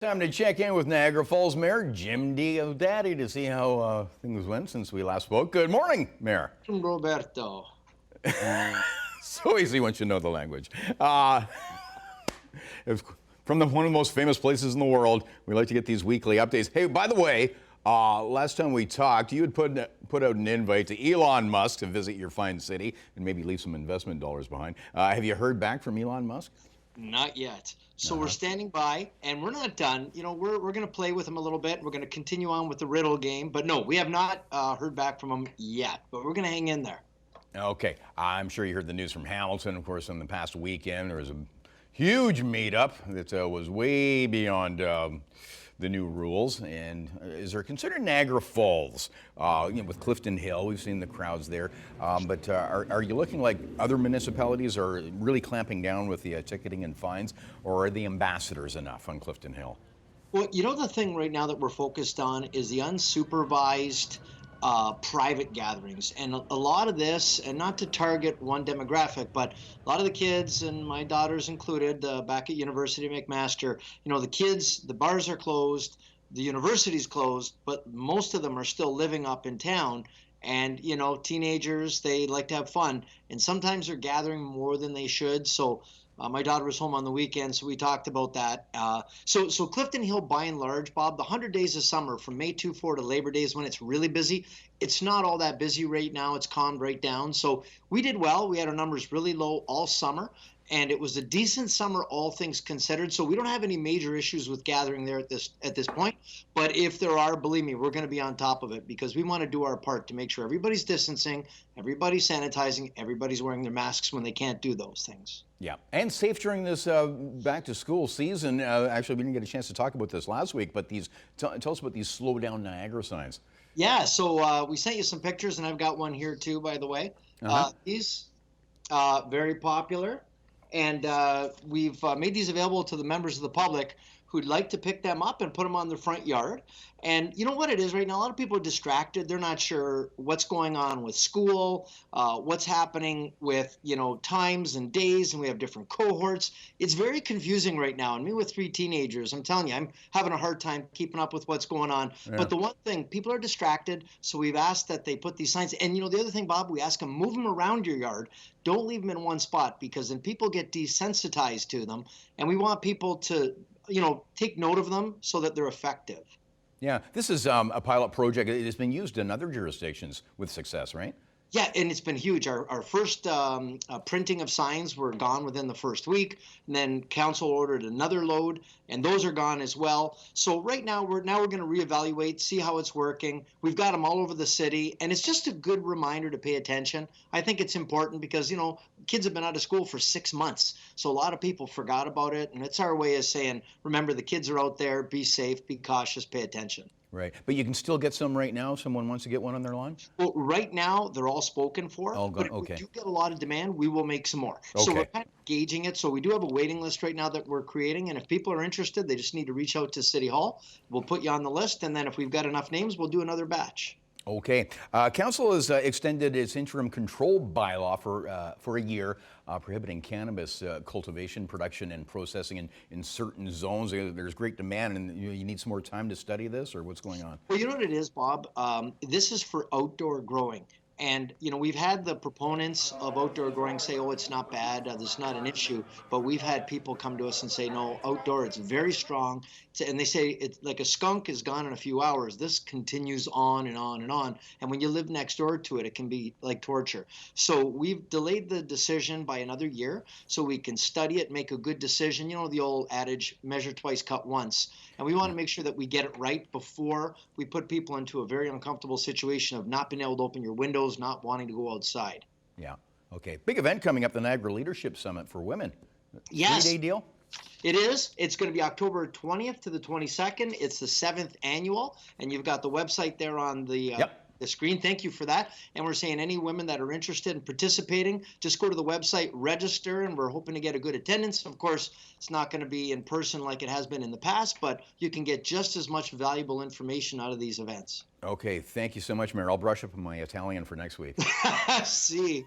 Time to check in with Niagara Falls Mayor Jim Diodati to see how things went since we last spoke. Good morning, Mayor. Roberto. So easy once you know the language. From one of the most famous places in the world, we like to get these weekly updates. Hey, by the way, last time we talked, you had put out an invite to Elon Musk to visit your fine city and maybe leave some investment dollars behind. Have you heard back from Elon Musk? Not yet. So we're standing by, and we're not done. You know, we're going to play with him a little bit. We're going to continue on with the riddle game. But no, we have not heard back from him yet. But we're going to hang in there. Okay. I'm sure you heard the news from Hamilton. Of course, on the past weekend, there was a huge meetup that was way beyond the new rules. And is there considered Niagara Falls? With Clifton Hill, we've seen the crowds there. But are you looking like other municipalities are really clamping down with the ticketing and fines, or are the ambassadors enough on Clifton Hill? Well, you know, the thing right now that we're focused on is the unsupervised private gatherings. And a lot of this, and not to target one demographic, but a lot of the kids, and my daughters included, back at University of McMaster, you know, the kids, the bars are closed, the university's closed, but most of them are still living up in town. And, you know, teenagers, they like to have fun. And sometimes they're gathering more than they should. So my daughter was home on the weekend, so we talked about that. So Clifton Hill, by and large, Bob, the 100 days of summer from May 2-4 to Labor Day is when it's really busy. It's not all that busy right now. It's calmed right down. So we did well. We had our numbers really low all summer, and it was a decent summer, all things considered. So we don't have any major issues with gathering there at this point. But if there are, believe me, we're going to be on top of it because we want to do our part to make sure everybody's distancing, everybody's sanitizing, everybody's wearing their masks when they can't do those things. Yeah, and safe during this back to school season. Actually, we didn't get a chance to talk about this last week, but tell us about these slow down Niagara signs. Yeah, so we sent you some pictures, and I've got one here too, by the way. These very popular, and we've made these available to the members of the public who'd like to pick them up and put them on their front yard. And you know what it is right now? A lot of people are distracted. They're not sure what's going on with school, what's happening with, you know, times and days, and we have different cohorts. It's very confusing right now. And me with 3 teenagers, I'm telling you, I'm having a hard time keeping up with what's going on. Yeah. But the one thing, people are distracted, so we've asked that they put these signs. And, you know, the other thing, Bob, we ask them, move them around your yard. Don't leave them in one spot because then people get desensitized to them. And we want people to, you know, take note of them so that they're effective. Yeah, this is a pilot project. It has been used in other jurisdictions with success, right? Yeah, and it's been huge. Our first printing of signs were gone within the first week, and then council ordered another load, and those are gone as well. So right now we're going to reevaluate, see how it's working. We've got them all over the city, and it's just a good reminder to pay attention. I think it's important because, you know, kids have been out of school for 6 months, so a lot of people forgot about it, and it's our way of saying, remember, the kids are out there, be safe, be cautious, pay attention. Right, but you can still get some right now if someone wants to get one on their lawn? Well, right now, they're all spoken for, but if we do get a lot of demand, we will make some more. So we're kind of gauging it. So we do have a waiting list right now that we're creating, and if people are interested, they just need to reach out to City Hall. We'll put you on the list, and then if we've got enough names, we'll do another batch. Okay. Council has extended its interim control bylaw for a year, prohibiting cannabis cultivation, production, and processing in certain zones. There's great demand, and you need some more time to study this, or what's going on? Well, you know what it is, Bob? This is for outdoor growing. And, you know, we've had the proponents of outdoor growing say, oh, it's not bad, it's not an issue. But we've had people come to us and say, no, outdoor, it's very strong. And they say it's like a skunk is gone in a few hours. This continues on and on and on. And when you live next door to it, it can be like torture. So we've delayed the decision by another year so we can study it, make a good decision. You know, the old adage, measure twice, cut once. And we want to make sure that we get it right before we put people into a very uncomfortable situation of not being able to open your windows, not wanting to go outside. Yeah. Okay. Big event coming up, the Niagara Leadership Summit for Women. Yes. 3-day deal? It is. It's going to be October 20th to the 22nd. It's the 7th annual, and you've got the website there on the screen. Thank you for that. And we're saying any women that are interested in participating, just go to the website, register, and we're hoping to get a good attendance. Of course, it's not going to be in person like it has been in the past, but you can get just as much valuable information out of these events. Okay. Thank you so much, Mayor. I'll brush up on my Italian for next week. See.